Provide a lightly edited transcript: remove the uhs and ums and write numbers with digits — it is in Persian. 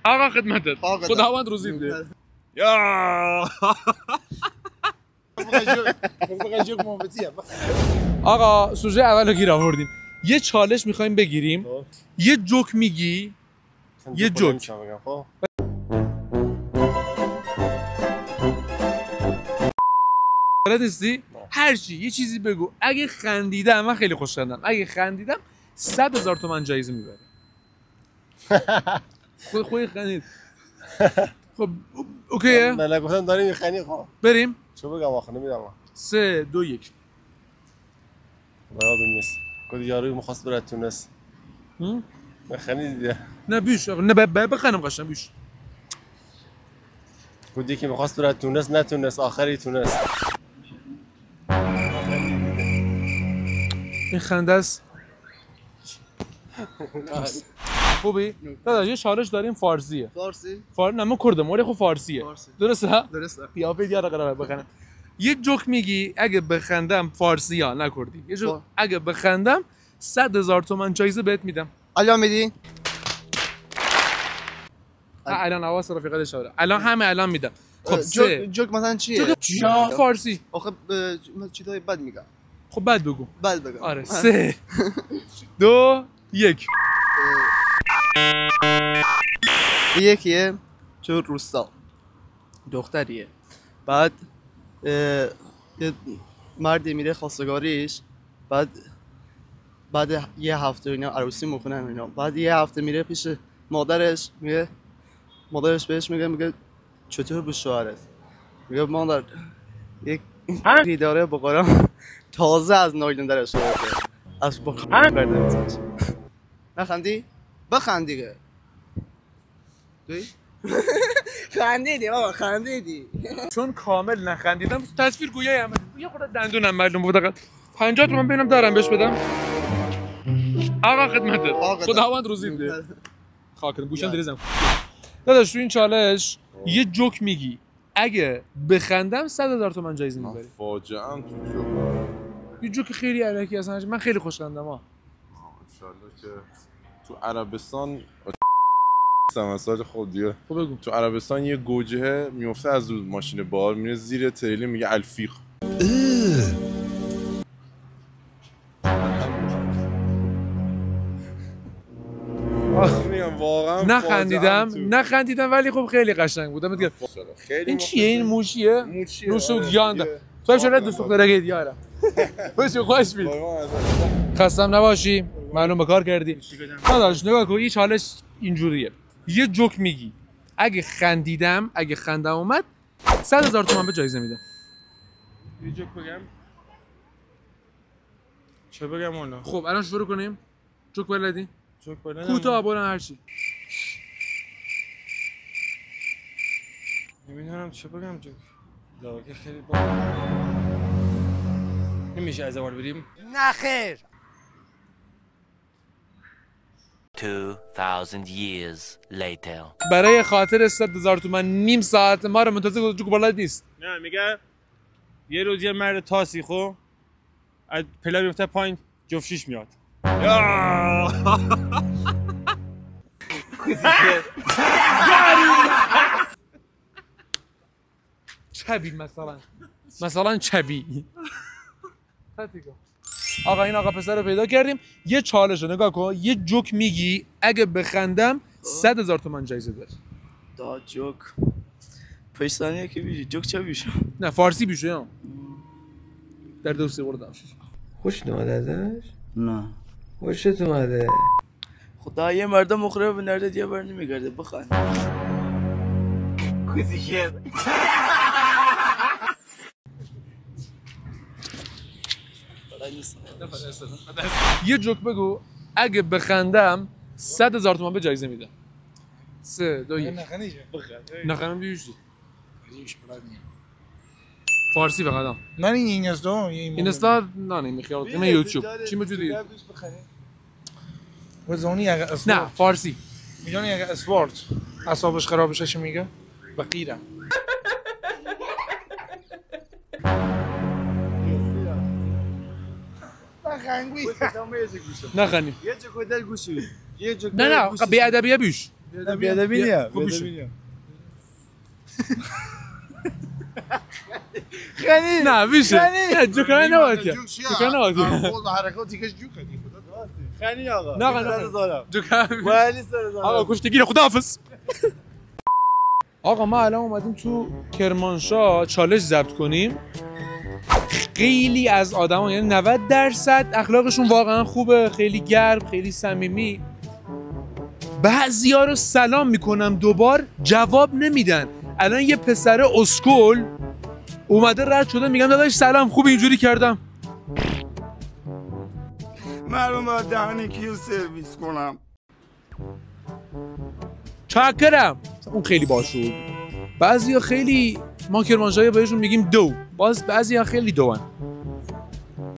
آقا خدمتت خداوند روزی بده یا آقا سوژه اولو گیر آوردیم یه چالش میخوایم بگیریم یه جوک میگی یه جوک بلد نیستی؟ هرچی یه چیزی بگو اگه خندیدم من خیلی خوش خندم اگه خندیدم 100,000 تومان جایزه میبره خود خندید خب اوکیه؟ نه گفتم داری میخندی خب بریم؟ چه بگم آخه نمیدونم 3 2 1 یادم نیست کدی یاروی می‌خواست بره تونس بخندی دیگه نه بیش نه بخندم قشنگ بیش کدی که می‌خواست بره تونس نتونس آخری تونس این خنده است خوبی؟ داداش یه چالش داریم فارسیه فارسی؟ نه من کردم ولی خب فارسیه درسته؟ درسته قیافه دیگه قراره بخندم یه جوک میگی اگه بخندم فارسی یا نکردی یه جوک اگه بخندم 100,000 تومان جایزه بهت میدم الان میدی؟ الان حواس رفیقات اشاره الان همه الان میدم خب جوک مثلا چیه؟ فارسی آخه چیزای بد میگم خب بد بگو بد بگم آره 3 2 1 یکیه تو روستا دختریه بعد یه مردی میره خواستگاریش بعد یه هفته اینا عروسی میکنن اینا بعد یه هفته میره پیش مادرش میگه مادرش بهش میگه چطور به شوهرت میگه مادر یک داره بقرم تازه از نایلون درش آورده از بقرم برده نخندی؟ بخند دیگه خندیدی بابا خندیدی چون کامل نخندیدم تصویر گویای همه یه خورده دندونم معلوم بود 50 تومن ببینم دارم بهش بدم آقا خدمتت خداوند روزی بده خاکم گوشم دریزم داداش تو این چالش یه جوک میگی اگه بخندم 100,000 تومان جایزه میبری فاجعه ام تو جوک یه جوک خیلی الکی اصلا من خیلی خوش خندم ها انشالله که تو عربستان مسائل خودیه خب بگو تو عربستان یه گوجه میفته از رو ماشین بار میره زیر تریلی میگه الفیق واقعا نخندیدم ولی خب خیلی قشنگ بود میگم این چیه این موشیه نوشو گیانده تو چرا دوست دختره دیاره خوش خوش بید خستم نباشی معلوم به کار کردی داداش نگاه کن این چالش اینجوریه یه جوک میگی اگه خندیدم اگه خندم اومد 100,000 تومان به جایزه میدم یه جوک بگم چه بگم والا خب الان شروع کنیم جوک بلدی جوک بلدم کوتاه بلند هر چی نمیدونم چه بگم جوک لاگه خیلی با نمیشه از اول بریم نه خیر 2000 years later برای خاطر 100,000 تومان نیم ساعت ما رو منتظر جوک بلد نیست نه میگه یه روز یه مرد تاسی خو از پلا میفته پایین جفتشیش میاد چبی مثلا چبی آقا این آقا پسر رو پیدا کردیم یه چالش رو نگاه کن یه جوک میگی اگه بخندم 100,000 تومان جایزه داره دا جوک پشتانیه که بیشی جوک چه بیشم نه فارسی بیشه یا در دوستی بردم خوش نماده ازش؟ نه خوشت اومده خدا یه مرد مخرب به نرده دیگه بر نمیگرده بخند کوزیشه یه جوک بگو اگه بخندم 100,000 تومان به جایزه میدم 3 2 1 نخندم بیوشی فارسی فقط من این استا اینستا نه نمیخواد من یوتیوب چی موجودی وزونی اگه نه فارسی میدونی اگه اسپورت اعصابش خراب بشه چی میگه بقیرم نخندیم یه جوک دل گوشی نه بی ادبیه بیش بیادبینیه خنی نه میشه نه جوکر نباید که جوکر نباید حرکاتی که جو کنی خنی آقا نه جوکر ولی سر آقا کشتگیر خداحافظ آقا ما الان اومدیم تو کرمانشاه چالش ضبط کنیم. خیلی از آدما یعنی 90% اخلاقشون واقعا خوبه، خیلی گرم، خیلی صمیمی. بعضیا رو سلام میکنم دوبار جواب نمیدن. الان یه پسر اسکول اومده رد شده میگم داداش سلام خوب اینجوری کردم. معلومه دهن کیو سرویس کنم. چاکرم. اون خیلی باشور. بعضیا خیلی ما کرمانشاهی بهشون میگیم دو. باز بعضیا خیلی دوان.